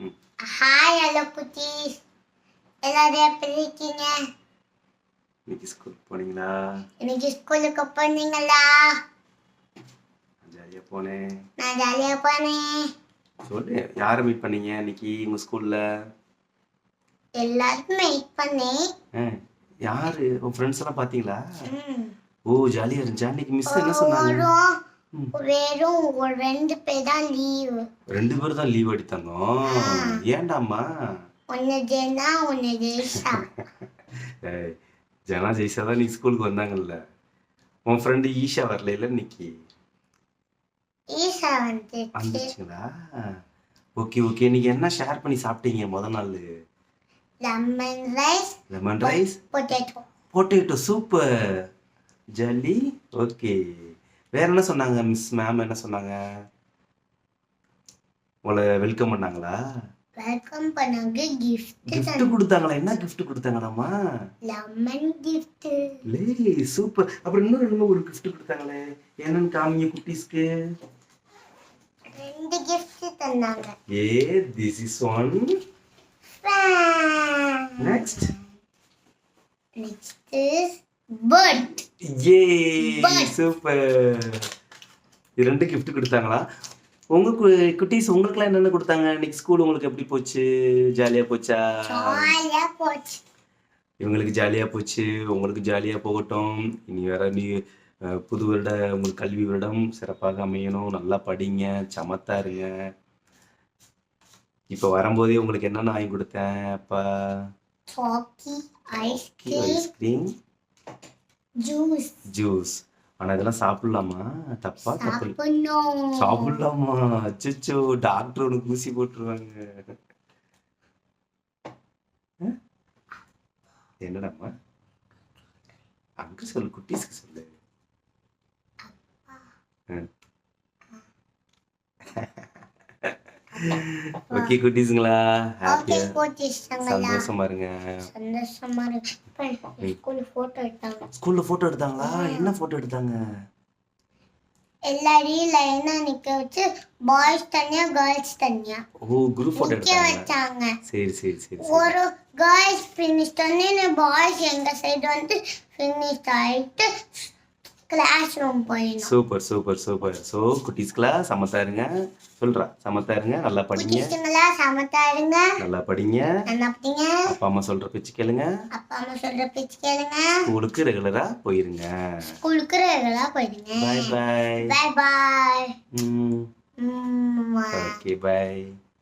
ம். Hi hello குட்டீஸ், எல்லாரும் எப்படி இருக்கீங்க? இன்னைக்கு ஸ்கூல் போனீங்களா? இன்னைக்கு ஸ்கூலுக்கு போனீங்களா? ஜாலியா போனேன். நான் ஜாலியா போனேன். சொல்லு, யாரை மீட் பண்ணீங்க இன்னைக்கு உங்க ஸ்கூல்ல? எல்லாரும் வெயிட் பண்ணேன். யாரு உன் ஃப்ரெண்ட்ஸ் எல்லாம் பாத்தீங்களா? ம். ஓ, ஜாலியா இருந்துச்சா? இன்னைக்கு மிஸ் என்ன சொன்னாங்க? வெறும் ஒரு 2 பேர் தான் லீவ். 2 பேர் தான் லீவ் எடுத்தாங்க. ஏன்டாம்மா? ஒன்னு ஜெனா ஒன்னு ஜெய்ஷா. ஏய், ஜனா ஜெய்ஷா தான் நீ ஸ்கூலுக்கு வந்தாங்கல்ல. உன் ஃப்ரெண்டு ஈஷா வரல இன்னைக்கு? ஈஷா வந்துச்சுங்களா? Okay okay. இன்னைக்கு என்ன ஷேர் பண்ணி சாப்பிட்டீங்க முத நாள்? Lemon rice potato super jelly. Okay, வேற என்ன சொன்னாங்க மிஸ் மேம்? என்ன சொன்னாங்க? உங்களை வெல்கம் பண்ணாங்களா? வெல்கம் பண்ணாங்க. gift கொடுத்தாங்களா? என்ன gift கொடுத்தாங்களாமா? Lemon gift. லே சூப்பர். அப்புறம் இன்னும் ஒரு gift கொடுத்தாங்களே, என்னன்னு காமிங்க குட்டீஸ்க்கு. 2 gift தந்தாங்க. this is one. Next is bird. Super. 2 gift கொடுத்தாங்களா? உங்க குட்டீஸ் உங்களுக்குலாம் என்னென்ன கொடுத்தாங்க? இன்னைக்கு ஸ்கூல் உங்களுக்கு எப்படி போச்சு? ஜாலியா போச்சா? ஜாலியா போச்சு. இவங்களுக்கு ஜாலியா போச்சு, உங்களுக்கு ஜாலியா போகட்டும். இனி வேற புது வருட உங்களுக்கு கல்வி வருடம் சிறப்பாக அமையணும். நல்லா படிங்க, சமத்தா இருங்க. இப்போ வரும்போதே உங்களுக்கு என்னென்ன வாங்கி கொடுத்தேன்? அப்பா ஐஸ்கிரீம், ஜூஸ். ஆனா இதெல்லாம் சாப்பிடலாமா? தப்பா? சாப்பிடலாமா? அச்சோ, டாக்டர் உனக்கு ஊசி போட்டுருவாங்க. என்னடாமா? அங்க சொல்லு, குட்டீஸ்க்கு சொல்லு. ஓகே குட்டீஸ்ங்களா, சந்தோஷமா இருங்க. ஸ்கூல்ல போட்டோ எடுத்தாங்களா? என்ன போட்டோ எடுத்தாங்க? எல்லாரையும் லைனா நிக்க வச்சு பாய்ஸ் தனியா கேர்ள்ஸ் தனியா. ஓ, குரூப் போட்டோ எடுத்தாங்க. சரி சரி சரி. ஒரு கேர்ள்ஸ் ஃபினிஷ் பண்ணி பாய்ஸ் எங்க சைடு வந்து ஃபினிஷ் ஆயிட்டு கிளாஸ் ரூம் போயிடும். Super super super. சோ குட்டீஸ்களா சமத்தா இருங்க. சொல்றா, சமத்தா இருங்க, நல்லா படிங்க. குட்டீஸ்களா சமத்தா இருங்க, நல்லா படிங்க. நல்லா படிங்க. அப்பா அம்மா சொல்ற பேச்சு கேளுங்க. அப்பா அம்மா சொல்ற பேச்சு கேளுங்க. ஸ்கூலுக்கு ரெகுலரா போயிருங்க. Bye bye. Bye bye. Bye bye. Okay by.